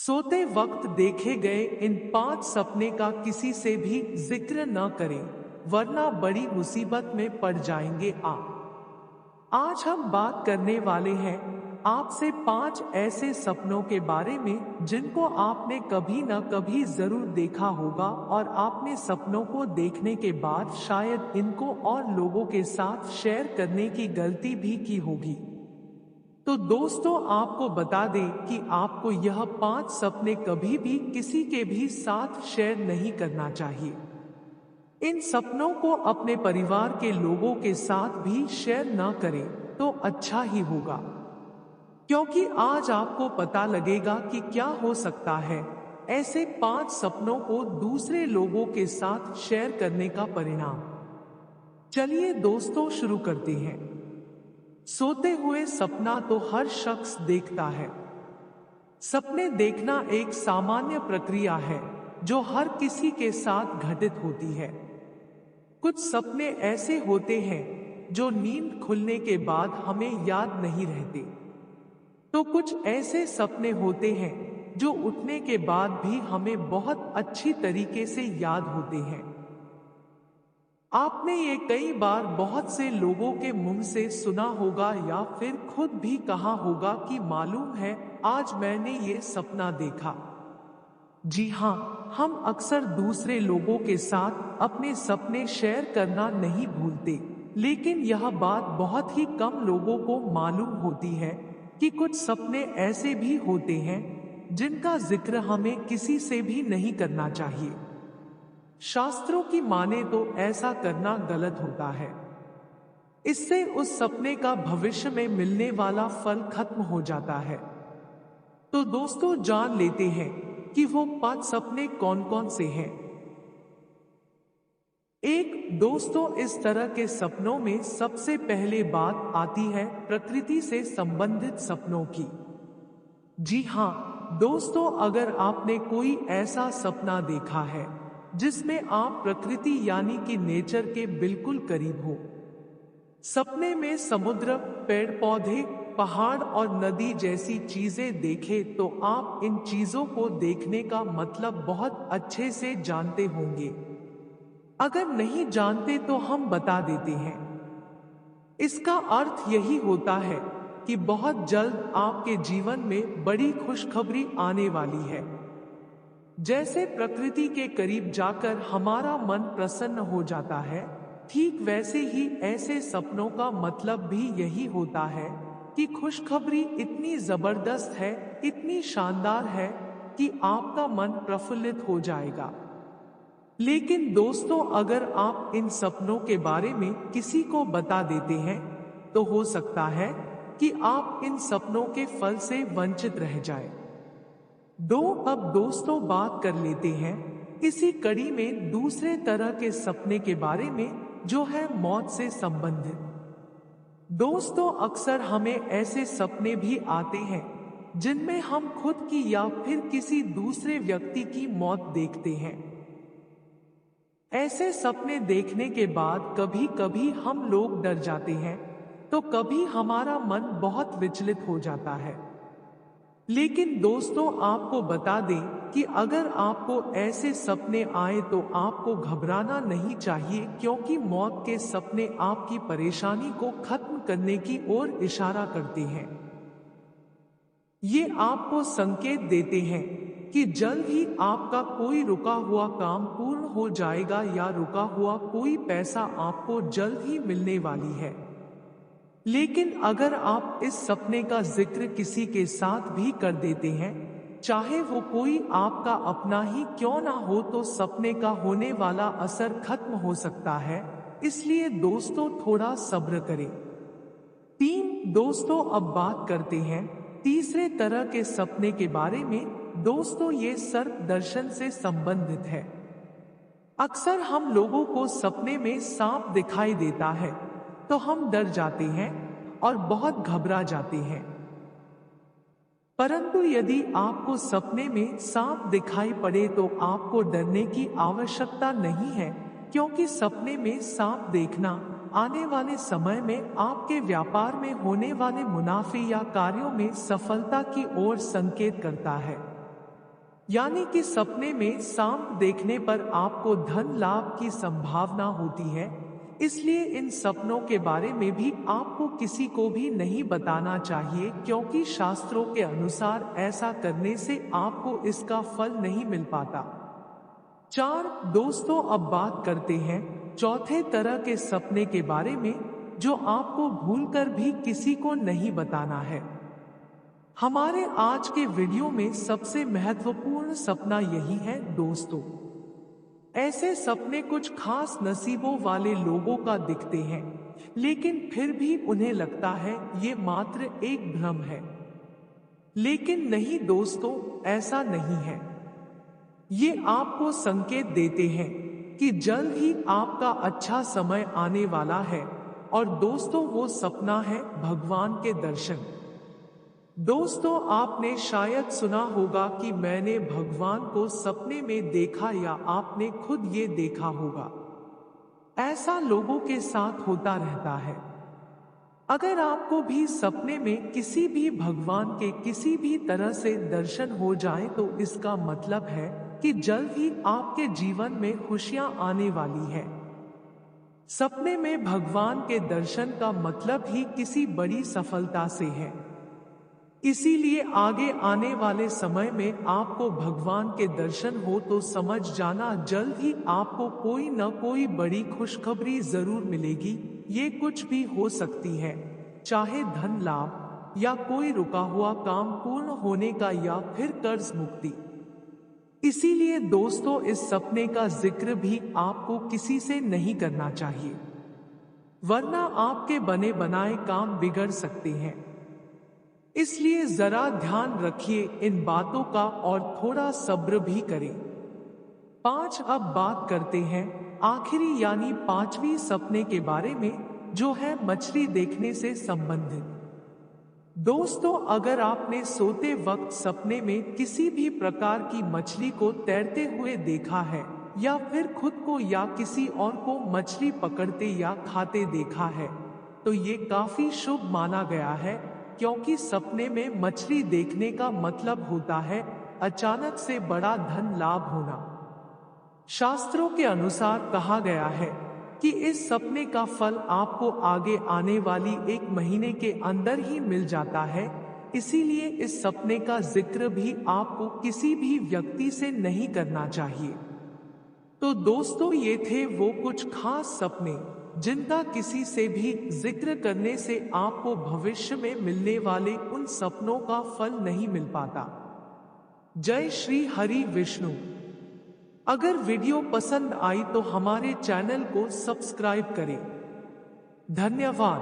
सोते वक्त देखे गए इन 5 सपने का किसी से भी जिक्र न करें, वरना बड़ी मुसीबत में पड़ जाएंगे आप। आज हम बात करने वाले हैं आपसे 5 ऐसे सपनों के बारे में जिनको आपने कभी न कभी जरूर देखा होगा और आपने सपनों को देखने के बाद शायद इनको और लोगों के साथ शेयर करने की गलती भी की होगी। तो दोस्तों, आपको बता दें कि आपको यह 5 सपने कभी भी किसी के भी साथ शेयर नहीं करना चाहिए। इन सपनों को अपने परिवार के लोगों के साथ भी शेयर न करें तो अच्छा ही होगा, क्योंकि आज आपको पता लगेगा कि क्या हो सकता है ऐसे 5 सपनों को दूसरे लोगों के साथ शेयर करने का परिणाम। चलिए दोस्तों, शुरू करते हैं। सोते हुए सपना तो हर शख्स देखता है। सपने देखना एक सामान्य प्रक्रिया है जो हर किसी के साथ घटित होती है। कुछ सपने ऐसे होते हैं जो नींद खुलने के बाद हमें याद नहीं रहते, तो कुछ ऐसे सपने होते हैं जो उठने के बाद भी हमें बहुत अच्छी तरीके से याद होते हैं। आपने ये कई बार बहुत से लोगों के मुंह से सुना होगा या फिर खुद भी कहा होगा कि मालूम है, आज मैंने ये सपना देखा। जी हाँ, हम अक्सर दूसरे लोगों के साथ अपने सपने शेयर करना नहीं भूलते, लेकिन यह बात बहुत ही कम लोगों को मालूम होती है कि कुछ सपने ऐसे भी होते हैं जिनका जिक्र हमें किसी से भी नहीं करना चाहिए। शास्त्रों की माने तो ऐसा करना गलत होता है। इससे उस सपने का भविष्य में मिलने वाला फल खत्म हो जाता है। तो दोस्तों, जान लेते हैं कि वो 5 सपने कौन कौन से हैं। दोस्तों, इस तरह के सपनों में सबसे पहले बात आती है प्रकृति से संबंधित सपनों की। जी हाँ दोस्तों, अगर आपने कोई ऐसा सपना देखा है जिसमें आप प्रकृति यानी कि नेचर के बिल्कुल करीब हो, सपने में समुद्र, पेड़ पौधे, पहाड़ और नदी जैसी चीजें देखें, तो आप इन चीजों को देखने का मतलब बहुत अच्छे से जानते होंगे। अगर नहीं जानते तो हम बता देते हैं। इसका अर्थ यही होता है कि बहुत जल्द आपके जीवन में बड़ी खुशखबरी आने वाली है। जैसे प्रकृति के करीब जाकर हमारा मन प्रसन्न हो जाता है, ठीक वैसे ही ऐसे सपनों का मतलब भी यही होता है कि खुशखबरी इतनी जबरदस्त है, इतनी शानदार है कि आपका मन प्रफुल्लित हो जाएगा। लेकिन दोस्तों, अगर आप इन सपनों के बारे में किसी को बता देते हैं, तो हो सकता है कि आप इन सपनों के फल से वंचित रह जाएं। अब दोस्तों, बात कर लेते हैं इसी कड़ी में दूसरे तरह के सपने के बारे में, जो है मौत से संबंधित। दोस्तों, अक्सर हमें ऐसे सपने भी आते हैं जिनमें हम खुद की या फिर किसी दूसरे व्यक्ति की मौत देखते हैं। ऐसे सपने देखने के बाद कभी कभी हम लोग डर जाते हैं, तो कभी हमारा मन बहुत विचलित हो जाता है। लेकिन दोस्तों, आपको बता दें कि अगर आपको ऐसे सपने आए तो आपको घबराना नहीं चाहिए, क्योंकि मौत के सपने आपकी परेशानी को खत्म करने की ओर इशारा करते हैं। ये आपको संकेत देते हैं कि जल्द ही आपका कोई रुका हुआ काम पूर्ण हो जाएगा या रुका हुआ कोई पैसा आपको जल्द ही मिलने वाली है। लेकिन अगर आप इस सपने का जिक्र किसी के साथ भी कर देते हैं, चाहे वो कोई आपका अपना ही क्यों ना हो, तो सपने का होने वाला असर खत्म हो सकता है। इसलिए दोस्तों, थोड़ा सब्र करें। दोस्तों, अब बात करते हैं तीसरे तरह के सपने के बारे में। दोस्तों, ये सर्प दर्शन से संबंधित है। अक्सर हम लोगों को सपने में सांप दिखाई देता है तो हम डर जाते हैं और बहुत घबरा जाते हैं। परंतु यदि आपको सपने में सांप दिखाई पड़े तो आपको डरने की आवश्यकता नहीं है, क्योंकि सपने में सांप देखना आने वाले समय में आपके व्यापार में होने वाले मुनाफे या कार्यों में सफलता की ओर संकेत करता है। यानी कि सपने में सांप देखने पर आपको धन लाभ की संभावना होती है। इसलिए इन सपनों के बारे में भी आपको किसी को भी नहीं बताना चाहिए, क्योंकि शास्त्रों के अनुसार ऐसा करने से आपको इसका फल नहीं मिल पाता। 4 दोस्तों, अब बात करते हैं चौथे तरह के सपने के बारे में, जो आपको भूलकर भी किसी को नहीं बताना है। हमारे आज के वीडियो में सबसे महत्वपूर्ण सपना यही है दोस्तों। ऐसे सपने कुछ खास नसीबों वाले लोगों का दिखते हैं, लेकिन फिर भी उन्हें लगता है ये मात्र एक भ्रम है। लेकिन नहीं दोस्तों, ऐसा नहीं है। ये आपको संकेत देते हैं कि जल्द ही आपका अच्छा समय आने वाला है। और दोस्तों, वो सपना है भगवान के दर्शन। दोस्तों, आपने शायद सुना होगा कि मैंने भगवान को सपने में देखा, या आपने खुद ये देखा होगा। ऐसा लोगों के साथ होता रहता है। अगर आपको भी सपने में किसी भी भगवान के किसी भी तरह से दर्शन हो जाए, तो इसका मतलब है कि जल्द ही आपके जीवन में खुशियां आने वाली है। सपने में भगवान के दर्शन का मतलब ही किसी बड़ी सफलता से है। इसीलिए आगे आने वाले समय में आपको भगवान के दर्शन हो तो समझ जाना जल्द ही आपको कोई न कोई बड़ी खुशखबरी जरूर मिलेगी। ये कुछ भी हो सकती है, चाहे धन लाभ, या कोई रुका हुआ काम पूर्ण होने का, या फिर कर्ज मुक्ति। इसीलिए दोस्तों, इस सपने का जिक्र भी आपको किसी से नहीं करना चाहिए, वरना आपके बने बनाए काम बिगड़ सकते हैं। इसलिए जरा ध्यान रखिए इन बातों का, और थोड़ा सब्र भी करें। 5 अब बात करते हैं आखिरी यानी 5वीं सपने के बारे में, जो है मछली देखने से संबंधित। दोस्तों, अगर आपने सोते वक्त सपने में किसी भी प्रकार की मछली को तैरते हुए देखा है, या फिर खुद को या किसी और को मछली पकड़ते या खाते देखा है, तो ये काफी शुभ माना गया है, क्योंकि सपने में मछली देखने का मतलब होता है अचानक से बड़ा धन लाभ होना। शास्त्रों के अनुसार कहा गया है कि इस सपने का फल आपको आगे आने वाली 1 महीने के अंदर ही मिल जाता है। इसीलिए इस सपने का जिक्र भी आपको किसी भी व्यक्ति से नहीं करना चाहिए। तो दोस्तों, ये थे वो कुछ खास सपने जिनका किसी से भी जिक्र करने से आपको भविष्य में मिलने वाले उन सपनों का फल नहीं मिल पाता। जय श्री हरि विष्णु। अगर वीडियो पसंद आई तो हमारे चैनल को सब्सक्राइब करें। धन्यवाद।